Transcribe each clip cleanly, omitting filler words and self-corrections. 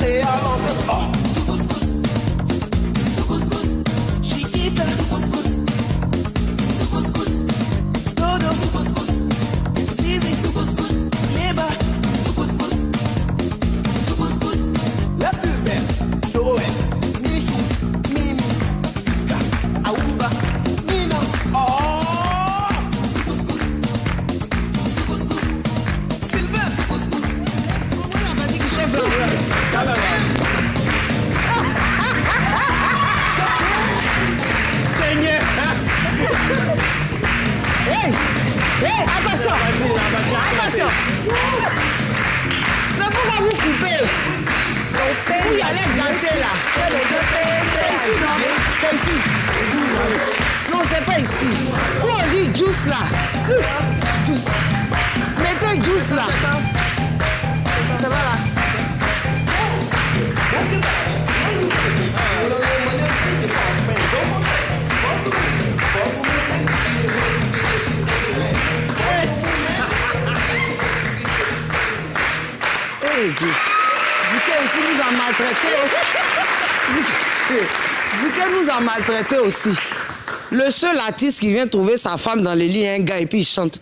créer l'ambiance. Oh. Chiquita. Dodo. Zizi. Leba. La plus belle. Noël. Michou. Mimi. Zika. Aouba. Nina. Oh. Sylvain. Seigneur. Hey, attention. Attention. Mais pourquoi vous coupez? Vous y allez gâter là. C'est ici, non? C'est ici. Non, c'est pas ici. Où on dit juice là? Juice. Mettez juice là. Ça va là? Hey Dieu. Zika aussi nous a maltraités. Zika nous a maltraités aussi. Le seul artiste qui vient trouver sa femme dans le lit est un gars et puis il chante.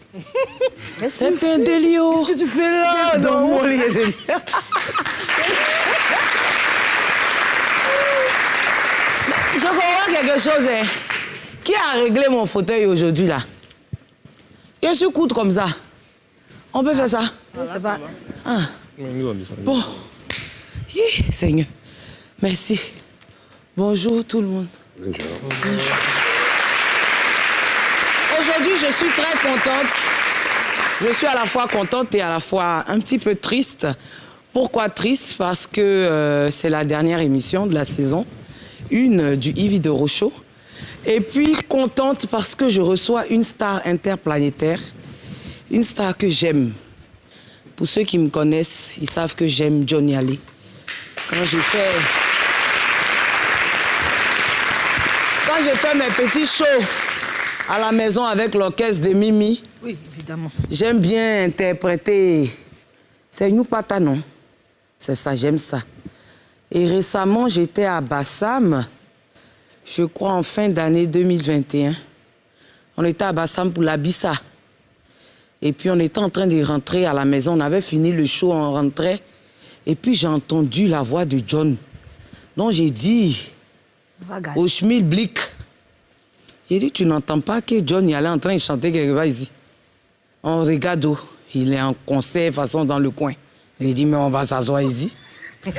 C'est un délire. Qu'est-ce que tu fais là? Dans mon lit. Je comprends quelque chose. Hein. Qui a réglé mon fauteuil aujourd'hui là? Je suis coudre comme ça. On peut faire ça? Oui, ça va. Ah. Bon. Seigneur. Merci. Bonjour tout le monde. Bonjour. Aujourd'hui, je suis très contente. Je suis à la fois contente et à la fois un petit peu triste. Pourquoi triste? Parce que c'est la dernière émission de la saison, une du Yves de Rochaud. Et puis contente parce que je reçois une star interplanétaire, une star que j'aime. Pour ceux qui me connaissent, ils savent que j'aime Johnny Hallyday. Quand je fais mes petits shows à la maison avec l'orchestre de Mimi, Oui, évidemment. j'aime bien interpréter. C'est une pata, non? C'est ça, j'aime ça. Et récemment, j'étais à Bassam, je crois en fin d'année 2021. On était à Bassam pour la Bissa. Et puis on était en train de rentrer à la maison. On avait fini le show, on rentrait. Et puis j'ai entendu la voix de John. Donc j'ai dit au Schmilblick, j'ai dit, tu n'entends pas que John y allait en train de chanter quelque part ici? On regarde où? Il est en concert, façon dans le coin. J'ai dit, mais on va s'asseoir ici. Donc,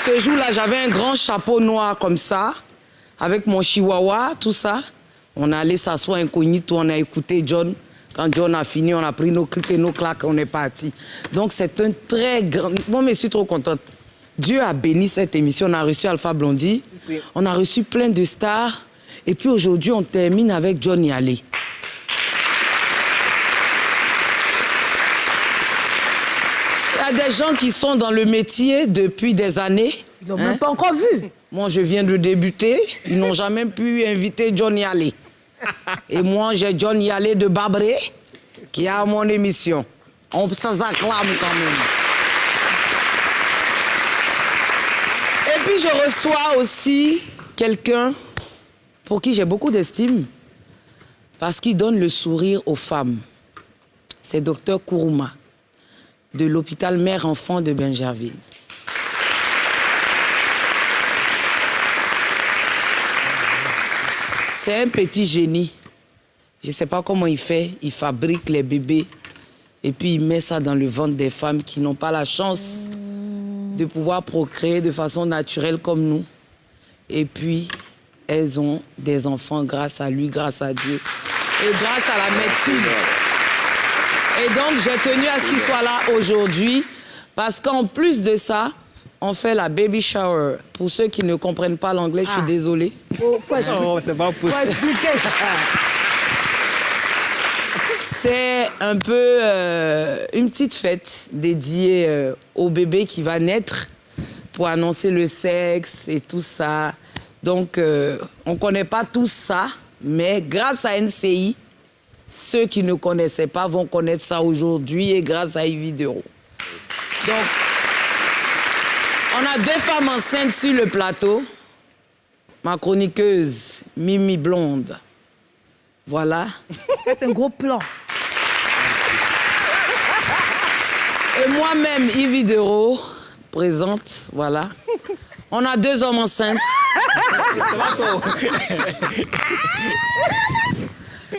ce jour-là, j'avais un grand chapeau noir comme ça, avec mon chihuahua, tout ça. On est allé s'asseoir incognito, on a écouté John. Quand John a fini, on a pris nos clics et nos claques, on est parti. Donc, c'est un très grand... Moi, je suis trop contente. Dieu a béni cette émission. On a reçu Alpha Blondy, on a reçu plein de stars. Et puis aujourd'hui, on termine avec Johnny Hallyday. Il y a des gens qui sont dans le métier depuis des années. Ils l'ont même pas encore vu. Moi, je viens de débuter. Ils n'ont jamais pu inviter Johnny Hallyday. Et moi, j'ai Johnny Hallyday de Babré qui a mon émission. On s'acclame quand même. Et puis, je reçois aussi quelqu'un pour qui j'ai beaucoup d'estime parce qu'il donne le sourire aux femmes. C'est Dr Kourouma de l'hôpital Mère-Enfant de Bingerville. C'est un petit génie. Je ne sais pas comment il fait. Il fabrique les bébés et puis il met ça dans le ventre des femmes qui n'ont pas la chance de pouvoir procréer de façon naturelle comme nous. Et puis, elles ont des enfants grâce à lui, grâce à Dieu et grâce à la médecine. Et donc, j'ai tenu à ce qu'il soit là aujourd'hui parce qu'en plus de ça, on fait la baby shower. Pour ceux qui ne comprennent pas l'anglais, je suis désolée. Faut expliquer. C'est un peu une petite fête dédiée au bébé qui va naître pour annoncer le sexe et tout ça. Donc, on ne connaît pas tout ça, mais grâce à NCI, Ceux qui ne connaissaient pas vont connaître ça aujourd'hui et grâce à Yves Dero. Donc, on a 2 femmes enceintes sur le plateau. Ma chroniqueuse, Mimi Blonde. Voilà. C'est un gros plan. Et moi-même, Yves Dero, présente, voilà. On a 2 hommes enceintes.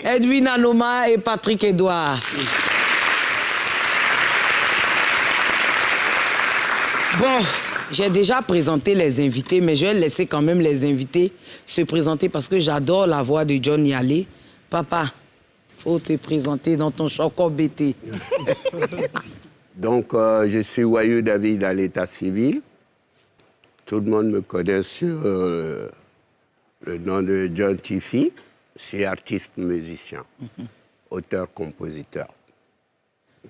Edwin Anoma et Patrick Edouard. Bon, j'ai déjà présenté les invités, mais je vais laisser quand même les invités se présenter parce que j'adore la voix de John Yalé. Papa, faut te présenter dans ton choco BT. Donc, je suis Wayou David à l'état civil. Tout le monde me connaît sur le nom de John Tiffy. Je suis artiste musicien, auteur-compositeur.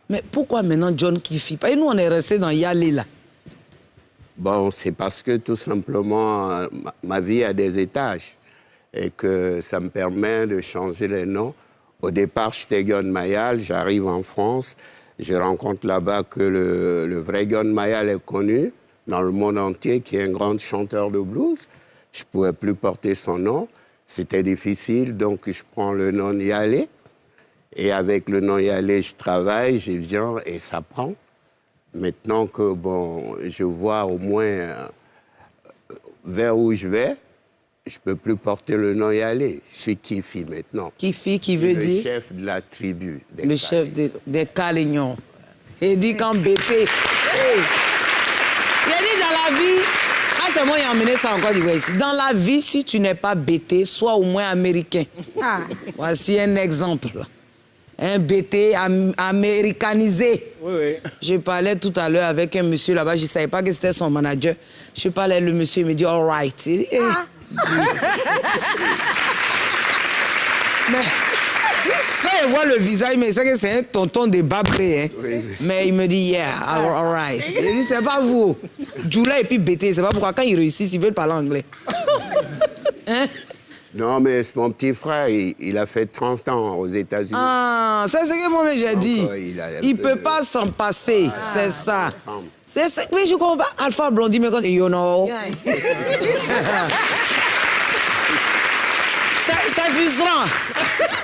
Mais pourquoi maintenant John Tiffy? Et nous, on est restés dans Yalé, là. Bon, c'est parce que tout simplement, ma vie a des étages et que ça me permet de changer les noms. Au départ, j'étais Gon Mayal, j'arrive en France, je rencontre là-bas que le vrai Gon Mayal est connu dans le monde entier, qui est un grand chanteur de blues. Je ne pouvais plus porter son nom, c'était difficile, donc je prends le nom Yalé. Et avec le nom Yalé, je travaille, je viens et ça prend. Maintenant que bon, je vois au moins vers où je vais, je ne peux plus porter le nom Yalé. Je suis Kifi maintenant. Kifi, qui veut dire? Le chef de la tribu. Le chef des Calignons. Il dit qu'en BT. Hey. Il a dit dans la vie, ah c'est moi qui ai emmené ça encore du ici. Dans la vie, si tu n'es pas BT, sois au moins américain. Ah. Voici un exemple. Un BT américanisé. Oui, oui. Je parlais tout à l'heure avec un monsieur là-bas, je ne savais pas que c'était son manager. Je parlais, le monsieur, il me dit, all right. Il dit, hey. Mais quand il voit le visage, il me dit que c'est un tonton de Babré. Hein. Oui. Mais il me dit, yeah, all right. Il dit, c'est pas vous. Djoula et puis BT, c'est pas pourquoi quand ils réussissent, ils veulent parler anglais. Hein? Non, mais c'est mon petit frère, il a fait 30 ans aux États-Unis. Ah, c'est ce que moi j'ai dit. Il ne peut pas s'en passer, c'est ça. C'est ça. Mais je comprends pas. Alpha Blondie, mais quand you know. C'est frustrant.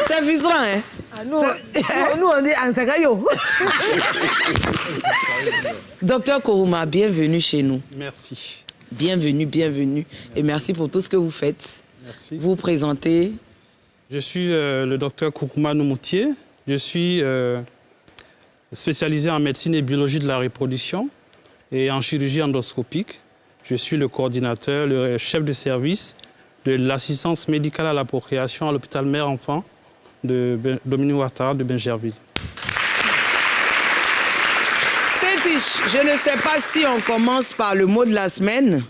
C'est frustrant, hein. Ah, nous, on dit Ansagayo. Docteur Kourouma, bienvenue chez nous. Merci. Bienvenue, bienvenue. Et merci pour tout ce que vous faites. Merci. Vous présentez? Je suis le docteur Kourouma Noumoutié. Je suis spécialisé en médecine et biologie de la reproduction et en chirurgie endoscopique. Je suis le coordinateur, le chef de service de l'assistance médicale à la procréation à l'hôpital mère-enfant de Dominique Ouattara de Bingerville. Saint-Tiche, je ne sais pas si on commence par le mot de la semaine.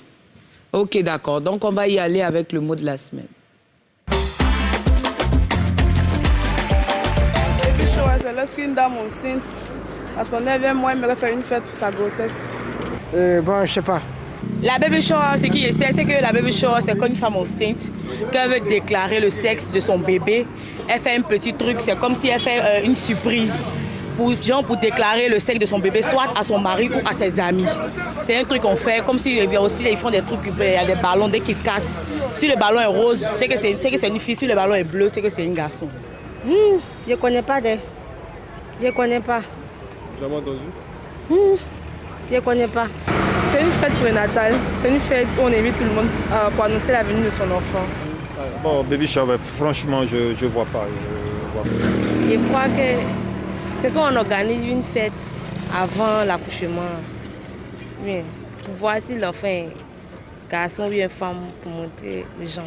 Ok, d'accord. Donc, on va y aller avec le mot de la semaine. Baby shower, c'est lorsqu'une dame enceinte, à son 9e mois, aimerait faire une fête pour sa grossesse. Bon, je sais pas. La baby shower, ce qui est, c'est que la baby shower, c'est quand une femme enceinte, quand elle veut déclarer le sexe de son bébé, elle fait un petit truc, c'est comme si elle fait une surprise. Pour déclarer le sexe de son bébé, soit à son mari ou à ses amis. C'est un truc qu'on fait, comme si aussi ils font des trucs, il y a des ballons, dès qu'ils cassent. Si le ballon est rose, c'est que c'est une fille, si le ballon est bleu, c'est que c'est un garçon. Je ne connais pas Je ne connais pas. Jamais entendu? Je ne connais pas. C'est une fête prénatale, c'est une fête où on invite tout le monde pour annoncer la venue de son enfant. Bon, baby shower, franchement, je ne vois pas. Je crois que c'est qu'on organise une fête avant l'accouchement. Oui, pour voir si l'enfant est garçon ou une femme, pour montrer aux gens.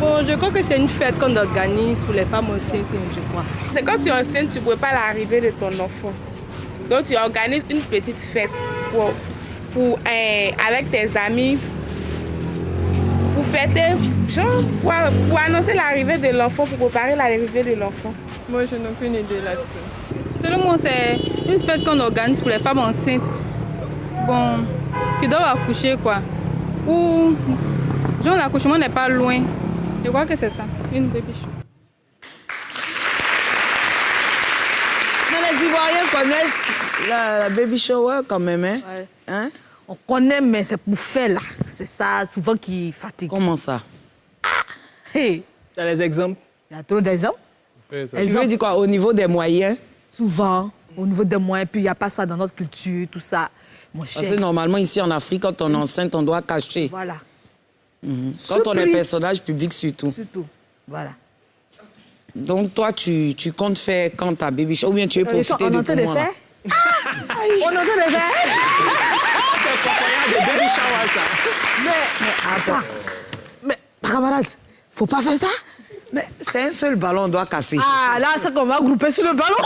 Bon, je crois que c'est une fête qu'on organise pour les femmes enceintes, je crois. C'est quand tu es enceinte, tu ne peux pas l'arrivée de ton enfant. Donc tu organises une petite fête avec tes amis pour fêter, genre, pour annoncer l'arrivée de l'enfant, pour préparer l'arrivée de l'enfant. Moi, je n'ai aucune idée là-dessus. Selon moi, c'est une fête qu'on organise pour les femmes enceintes, bon, qui doivent accoucher, quoi. Ou, genre, l'accouchement n'est pas loin. Je crois que c'est ça, une baby shower. Ivoiriens connaissent la baby shower quand même, hein? Ouais. Hein? On connaît, mais c'est pour faire là. C'est ça souvent qui fatigue. Comment ça? Hey, T'as les exemples? il y a trop d'exemples. Tu veux dire quoi? Au niveau des moyens? Souvent, au niveau des moyens, puis il n'y a pas ça dans notre culture, tout ça. Mon Parce cher. que normalement, ici en Afrique, quand on est enceinte, on doit cacher. Voilà. Quand on est Surprise. personnage public, surtout. Surtout. Voilà. Donc, toi, tu comptes faire quand ta baby shower ou bien tu veux profiter On est en de train de moi, là? faire. On est en train de faire. C'est des baby shower, ça. Mais attends. Mais, camarade, faut pas faire ça. Mais c'est un seul ballon, on doit casser. Ah, là, c'est qu'on va grouper sur le ballon.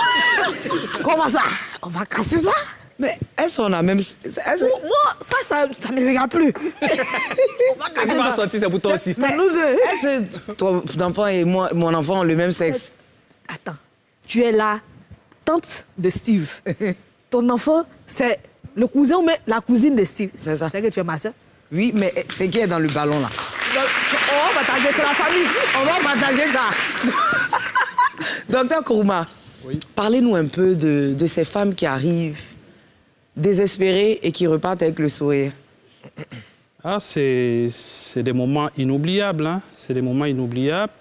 Comment ça? On va casser ça? Mais est-ce qu'on a même... Moi, ça ne me regarde plus. On va C'est casser pas ça. sorti, c'est pour toi aussi. C'est nous deux. Est-ce que ton enfant et moi, mon enfant ont le même sexe? Attends, tu es la tante de Steve. Ton enfant, c'est le cousin ou la cousine de Steve. C'est ça. Tu sais que tu es ma soeur? Oui, mais c'est qui est dans le ballon, là? On va partager, c'est la famille. On va partager ça. Docteur Kourouma, parlez-nous un peu de ces femmes qui arrivent désespérées et qui repartent avec le sourire. Ah, c'est des moments inoubliables. Hein. C'est des moments inoubliables.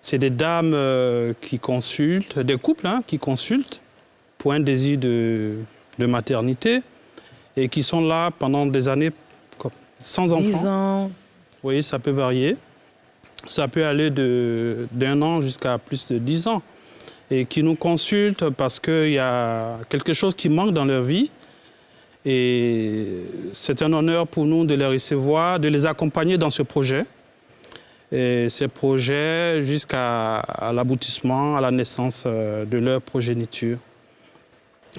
C'est des dames qui consultent, des couples qui consultent pour un désir de maternité et qui sont là pendant des années sans enfants. 10 ans. Oui, ça peut varier. Ça peut aller d'un an jusqu'à plus de 10 ans. Et qui nous consultent parce qu'il y a quelque chose qui manque dans leur vie. Et c'est un honneur pour nous de les recevoir, de les accompagner dans ce projet. Et ce projet jusqu'à l'aboutissement, à la naissance de leur progéniture.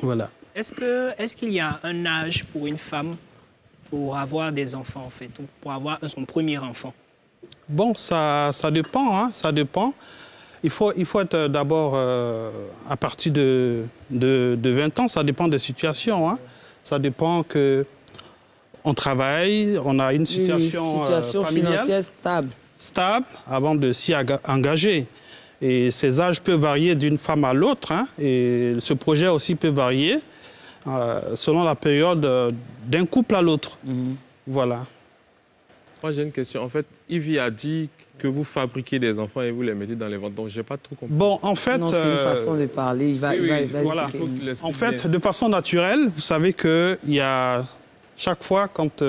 Voilà. Est-ce qu'il y a un âge pour une femme pour avoir des enfants, en fait, ou pour avoir son premier enfant? Bon, ça dépend, hein, ça dépend. Il faut être d'abord à partir de 20 ans, ça dépend des situations. Hein. Ça dépend que on travaille, on a une situation familiale financière stable avant de s'y engager. Et ces âges peuvent varier d'une femme à l'autre. Hein, et ce projet aussi peut varier selon la période d'un couple à l'autre. Voilà. Moi, j'ai une question. En fait, Yves a dit que vous fabriquez des enfants et vous les mettez dans les ventres. Donc, je n'ai pas trop compris. Bon, en fait... Non, c'est une façon de parler. Il va voilà. expliquer. En fait, de façon naturelle, vous savez qu'il y a chaque fois quand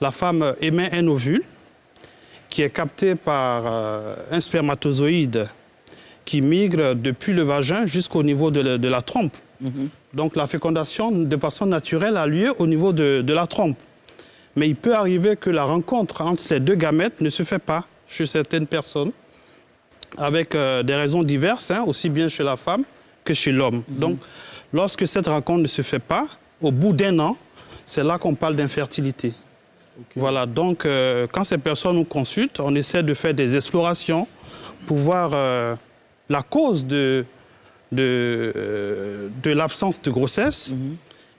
la femme émet un ovule qui est capté par un spermatozoïde qui migre depuis le vagin jusqu'au niveau de la trompe. Donc, la fécondation, de façon naturelle, a lieu au niveau de la trompe. Mais il peut arriver que la rencontre entre ces deux gamètes ne se fait pas chez certaines personnes, avec des raisons diverses, hein, aussi bien chez la femme que chez l'homme. Donc, lorsque cette rencontre ne se fait pas, au bout d'un an, c'est là qu'on parle d'infertilité. Voilà, donc quand ces personnes nous consultent, on essaie de faire des explorations pour voir la cause de l'absence de grossesse.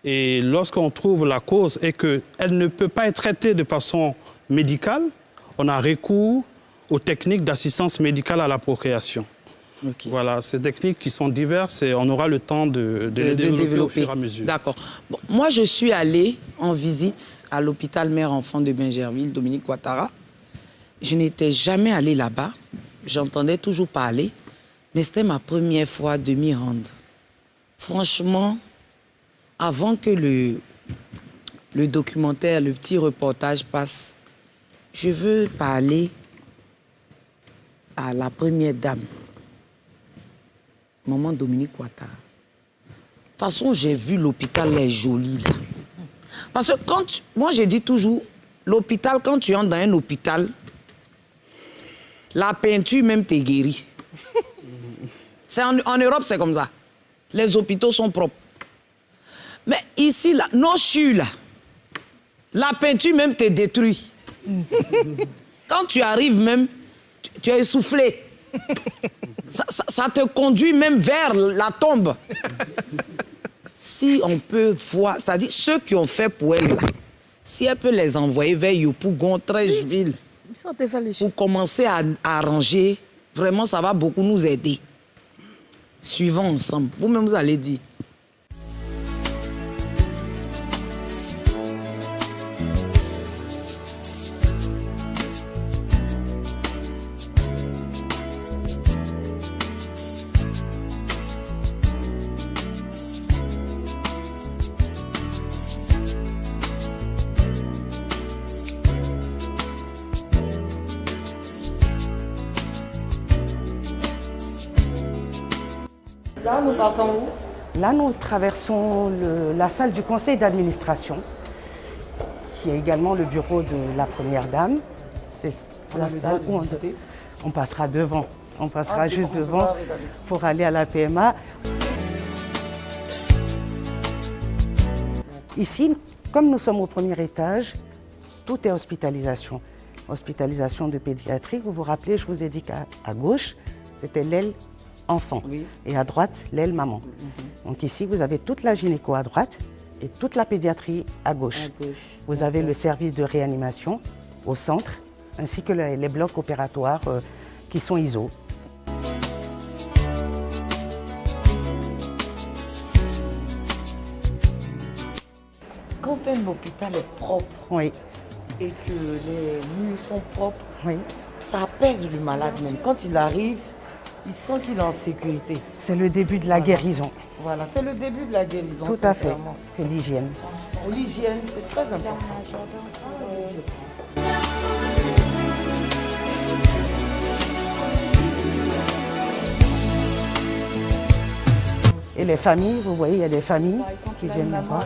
Et lorsqu'on trouve la cause et qu'elle ne peut pas être traitée de façon médicale, on a recours aux techniques d'assistance médicale à la procréation. Voilà, ces techniques qui sont diverses et on aura le temps de les développer au fur et à mesure. D'accord. Bon, moi, je suis allée en visite à l'hôpital mère-enfant de Bingerville, Dominique Ouattara. Je n'étais jamais allée là-bas. J'entendais toujours parler. Mais c'était ma première fois de m'y rendre. Franchement, avant que le documentaire, le petit reportage passe, je veux parler à la première dame, maman Dominique Ouattara. De toute façon, j'ai vu l'hôpital, elle est jolie, là. Parce que moi, j'ai dit toujours, l'hôpital, quand tu entres dans un hôpital, la peinture même t'est guérie. En Europe, c'est comme ça. Les hôpitaux sont propres. Mais ici, là, nos chus, là, la peinture même te détruit. Quand tu arrives même, tu es essoufflé. Ça te conduit même vers la tombe. Si on peut voir, c'est-à-dire ceux qui ont fait pour elle, là, si elle peut les envoyer vers Yopougon, Trècheville, pour commencer à arranger, vraiment, ça va beaucoup nous aider. Suivons ensemble. Vous-même, vous allez dire. Là, nous partons où? Là, nous traversons la salle du conseil d'administration, qui est également le bureau de la première dame. C'est la salle où on passera devant. On passera juste devant pour aller à la PMA. Ici, comme nous sommes au premier étage, tout est hospitalisation. Hospitalisation de pédiatrie. Vous vous rappelez, je vous ai dit qu'à gauche, c'était l'aile enfant. Oui. Et à droite, l'aile maman. Donc ici, vous avez toute la gynéco à droite et toute la pédiatrie à gauche. Vous avez le service de réanimation au centre, ainsi que les blocs opératoires qui sont ISO. Quand un hôpital est propre, oui, et que les murs sont propres, oui, ça apaise le malade même. Quand il arrive, il sent qu'il est en sécurité. C'est le début de la guérison. Voilà, c'est le début de la guérison. Tout à fait, c'est l'hygiène. L'hygiène, c'est très important. Et les familles, vous voyez, il y a des familles qui viennent là voir.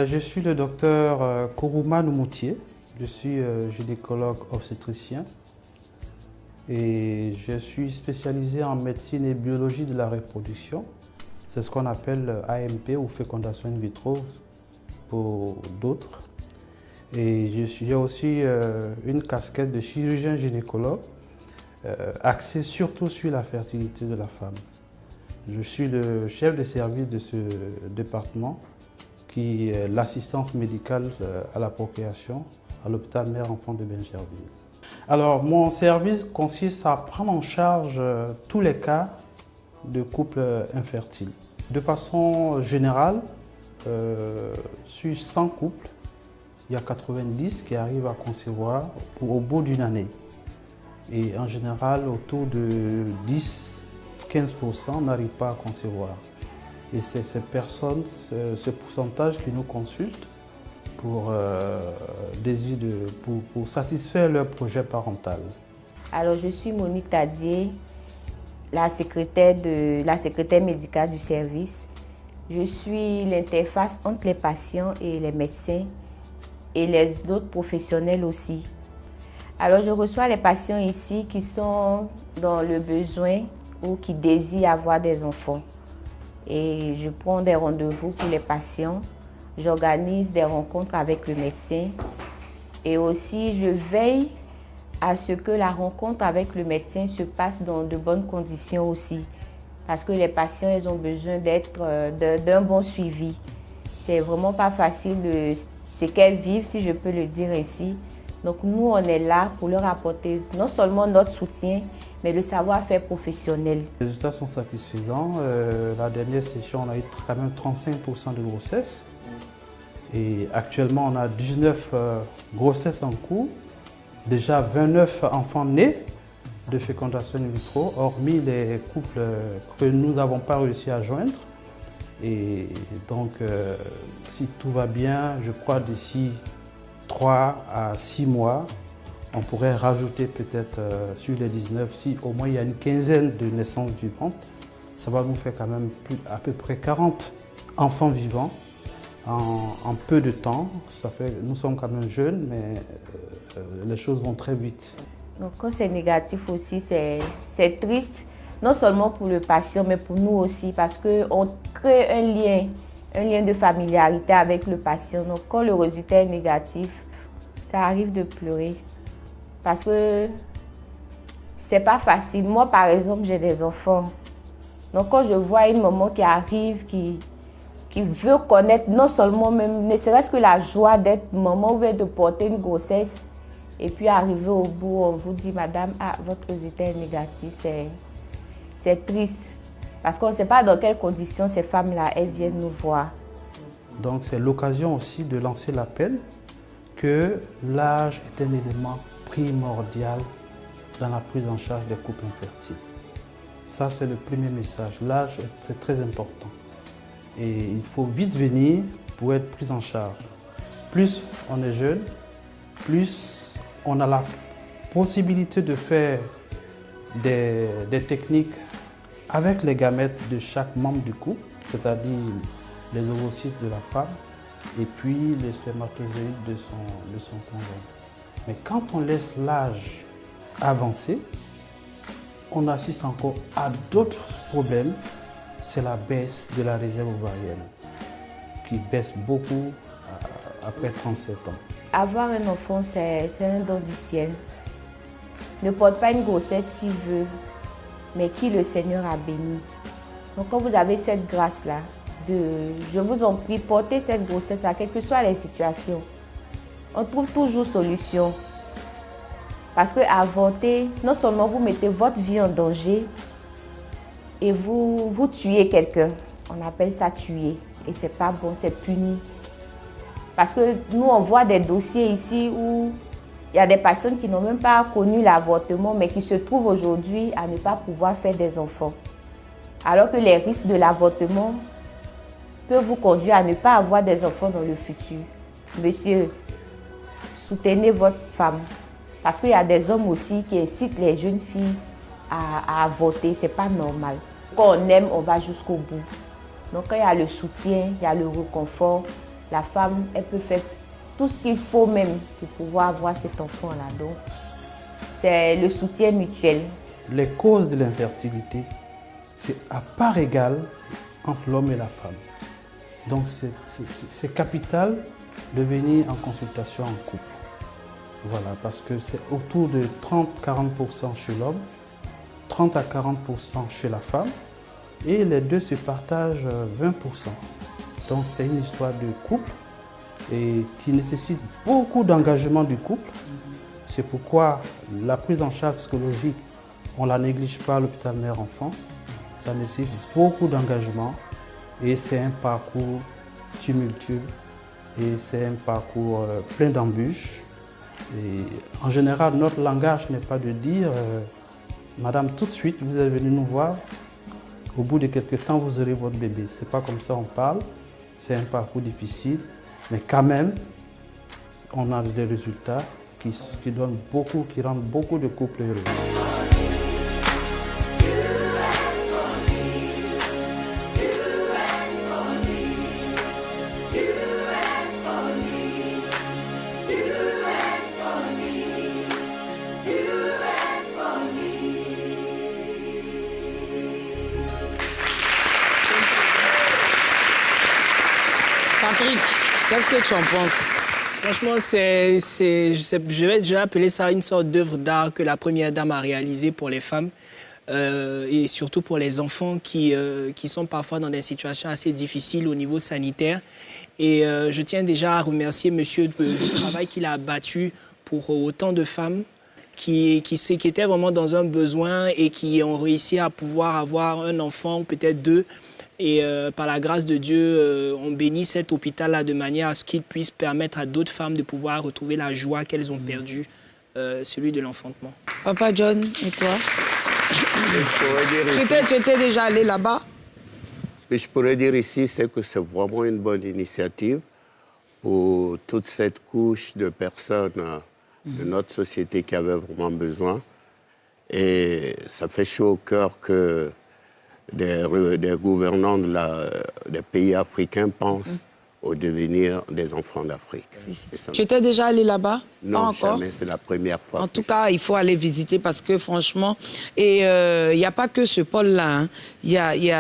Je suis le docteur Kourouma Noumoutié. Je suis gynécologue obstétricien et je suis spécialisé en médecine et biologie de la reproduction. C'est ce qu'on appelle AMP ou fécondation in vitro pour d'autres. Et j'ai aussi une casquette de chirurgien gynécologue axée surtout sur la fertilité de la femme. Je suis le chef de service de ce département qui est l'assistance médicale à la procréation à l'hôpital Mère-Enfant de Bingerville. Alors, mon service consiste à prendre en charge tous les cas de couples infertiles. De façon générale, sur 100 couples, il y a 90 qui arrivent à concevoir au bout d'une année. Et en général, autour de 10-15% n'arrivent pas à concevoir. Et c'est ces personnes, ce pourcentage qui nous consultent pour satisfaire leur projet parental. Alors, je suis Monique Tadier, la secrétaire médicale du service. Je suis l'interface entre les patients et les médecins et les autres professionnels aussi. Alors, je reçois les patients ici qui sont dans le besoin ou qui désirent avoir des enfants. Et je prends des rendez-vous pour les patients, j'organise des rencontres avec le médecin et aussi je veille à ce que la rencontre avec le médecin se passe dans de bonnes conditions aussi. Parce que les patients, ils ont besoin d'un bon suivi. C'est vraiment pas facile ce qu'elles vivent, si je peux le dire ainsi. Donc nous, on est là pour leur apporter non seulement notre soutien, mais le savoir-faire professionnel. Les résultats sont satisfaisants. La dernière session, on a eu quand même 35% de grossesse. Et actuellement, on a 19 grossesses en cours. Déjà 29 enfants nés de fécondation in vitro, hormis les couples que nous n'avons pas réussi à joindre. Et donc, si tout va bien, je crois d'ici 3 à 6 mois, on pourrait rajouter peut-être sur les 19, si au moins il y a une quinzaine de naissances vivantes, ça va nous faire quand même à peu près 40 enfants vivants en peu de temps. Ça fait, nous sommes quand même jeunes, mais les choses vont très vite. Donc quand c'est négatif aussi, c'est triste, non seulement pour le patient, mais pour nous aussi, parce qu'on crée un lien de familiarité avec le patient. Donc quand le résultat est négatif, ça arrive de pleurer. Parce que c'est pas facile. Moi, par exemple, j'ai des enfants. Donc, quand je vois une maman qui arrive, qui veut connaître non seulement même, ne serait-ce que la joie d'être maman ou de porter une grossesse, et puis arriver au bout, on vous dit, madame, votre résultat est négatif, c'est triste. Parce qu'on ne sait pas dans quelles conditions ces femmes-là, elles viennent nous voir. Donc c'est l'occasion aussi de lancer l'appel que l'âge est un élément primordial dans la prise en charge des couples infertiles. Ça, c'est le premier message. L'âge, c'est très important. Et il faut vite venir pour être pris en charge. Plus on est jeune, plus on a la possibilité de faire des techniques avec les gamètes de chaque membre du couple, c'est-à-dire les ovocytes de la femme et puis les spermatozoïdes de son conjoint. Mais quand on laisse l'âge avancer, on assiste encore à d'autres problèmes. C'est la baisse de la réserve ovarienne qui baisse beaucoup après 37 ans. Avoir un enfant, c'est un don du ciel. Ne porte pas une grossesse qui veut, mais qui le Seigneur a béni. Donc quand vous avez cette grâce-là, je vous en prie, portez cette grossesse-là, quelles que soient les situations. On trouve toujours solution. Parce que avorter, non seulement vous mettez votre vie en danger, et vous tuez quelqu'un. On appelle ça tuer. Et c'est pas bon, c'est puni. Parce que nous, on voit des dossiers ici où il y a des personnes qui n'ont même pas connu l'avortement, mais qui se trouvent aujourd'hui à ne pas pouvoir faire des enfants. Alors que les risques de l'avortement peuvent vous conduire à ne pas avoir des enfants dans le futur. Monsieur, soutenez votre femme. Parce qu'il y a des hommes aussi qui incitent les jeunes filles à avorter. Ce n'est pas normal. Quand on aime, on va jusqu'au bout. Donc quand il y a le soutien, il y a le réconfort, la femme, elle peut faire tout ce qu'il faut même pour pouvoir avoir cet enfant-là. Donc c'est le soutien mutuel. Les causes de l'infertilité, c'est à part égale entre l'homme et la femme. Donc c'est capital de venir en consultation en couple. Voilà, parce que c'est autour de 30-40% chez l'homme, 30 à 40% chez la femme, et les deux se partagent 20%. Donc c'est une histoire de couple et qui nécessite beaucoup d'engagement du couple. C'est pourquoi la prise en charge psychologique, on ne la néglige pas à l'hôpital mère-enfant. Ça nécessite beaucoup d'engagement et c'est un parcours tumultueux et c'est un parcours plein d'embûches. Et en général, notre langage n'est pas de dire Madame, tout de suite, vous êtes venue nous voir, au bout de quelques temps, vous aurez votre bébé. Ce n'est pas comme ça on parle, c'est un parcours difficile, mais quand même, on a des résultats qui donnent beaucoup, qui rendent beaucoup de couples heureux. Patrick, qu'est-ce que tu en penses? Franchement, je vais appeler ça une sorte d'œuvre d'art que la première dame a réalisée pour les femmes et surtout pour les enfants qui sont parfois dans des situations assez difficiles au niveau sanitaire. Et je tiens déjà à remercier monsieur du travail qu'il a abattu pour autant de femmes qui étaient vraiment dans un besoin et qui ont réussi à pouvoir avoir un enfant ou peut-être deux. Et par la grâce de Dieu, on bénit cet hôpital-là de manière à ce qu'il puisse permettre à d'autres femmes de pouvoir retrouver la joie qu'elles ont perdue, celui de l'enfantement. Papa John, et toi? Tu étais déjà allé là-bas? Ce que je pourrais dire ici, c'est que c'est vraiment une bonne initiative pour toute cette couche de personnes de notre société qui avaient vraiment besoin. Et ça fait chaud au cœur que des gouvernants des pays africains pensent au devenir des enfants d'Afrique. Tu étais déjà allé là-bas? Non, jamais, c'est la première fois. En tout cas, il faut aller visiter parce que franchement, et il n'y a pas que ce pôle-là. Il y a